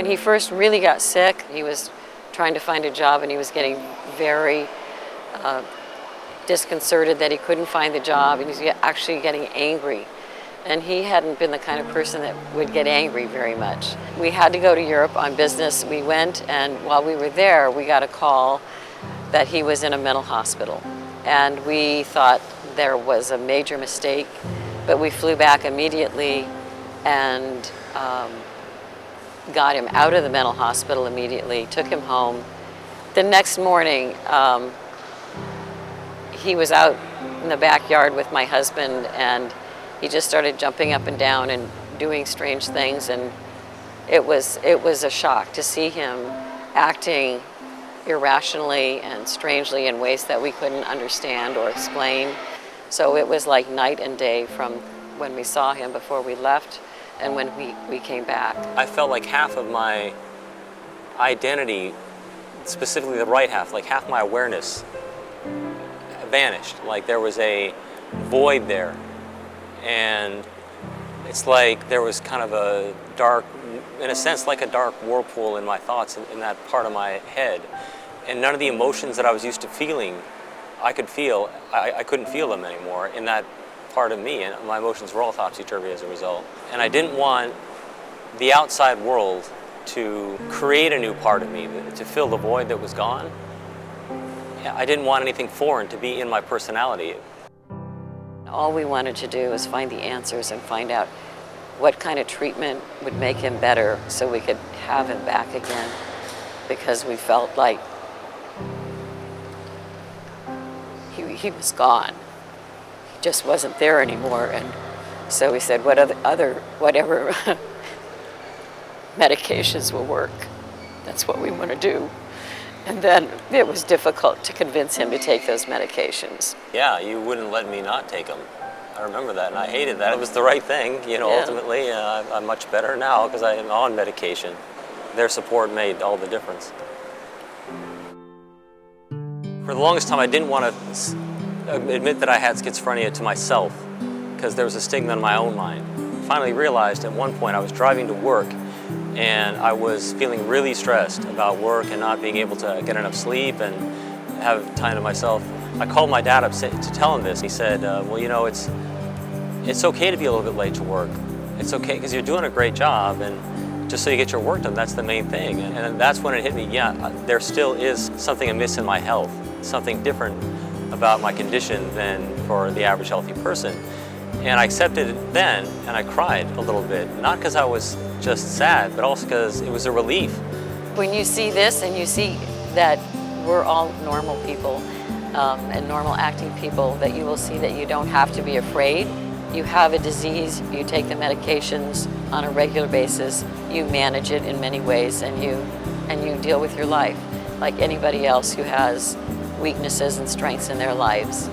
When he first really got sick, he was trying to find a job and he was getting very disconcerted that he couldn't find the job, and he was actually getting angry. And he hadn't been the kind of person that would get angry very much. We had to go to Europe on business. We went, and while we were there, we got a call that he was in a mental hospital. And we thought there was a major mistake, but we flew back immediately and got him out of the mental hospital immediately, took him home. The next morning, he was out in the backyard with my husband, and he just started jumping up and down and doing strange things, and it was a shock to see him acting irrationally and strangely in ways that we couldn't understand or explain. So it was like night and day from when we saw him before we left and when we came back. I felt like half of my identity, specifically the right half, like half my awareness vanished. Like there was a void there. And it's like there was kind of a dark, in a sense, like a dark whirlpool in my thoughts in that part of my head. And none of the emotions that I was used to feeling, I could feel, I couldn't feel them anymore in that part of me. And my emotions were all topsy-turvy as a result. And I didn't want the outside world to create a new part of me, to fill the void that was gone. I didn't want anything foreign to be in my personality. All we wanted to do was find the answers and find out what kind of treatment would make him better so we could have him back again, because we felt like he was gone. He just wasn't there anymore. And so we said, whatever medications will work, that's what we want to do. And then it was difficult to convince him to take those medications. Yeah, you wouldn't let me not take them. I remember that, and I hated that. It was the right thing, you know, yeah. Ultimately. I'm much better now because I am on medication. Their support made all the difference. For the longest time, I didn't want to admit that I had schizophrenia to myself because there was a stigma in my own mind. Finally realized at one point I was driving to work and I was feeling really stressed about work and not being able to get enough sleep and have time to myself. I called my dad up to tell him this. He said, well, you know, it's okay to be a little bit late to work. It's okay because you're doing a great job, and just so you get your work done, that's the main thing. And that's when it hit me, yeah, there still is something amiss in my health, something different about my condition than for the average healthy person. And I accepted it then, and I cried a little bit, not because I was just sad, but also because it was a relief. When you see this and you see that we're all normal people and normal acting people, that you will see that you don't have to be afraid. You have a disease, you take the medications on a regular basis, you manage it in many ways, and you deal with your life like anybody else who has weaknesses and strengths in their lives.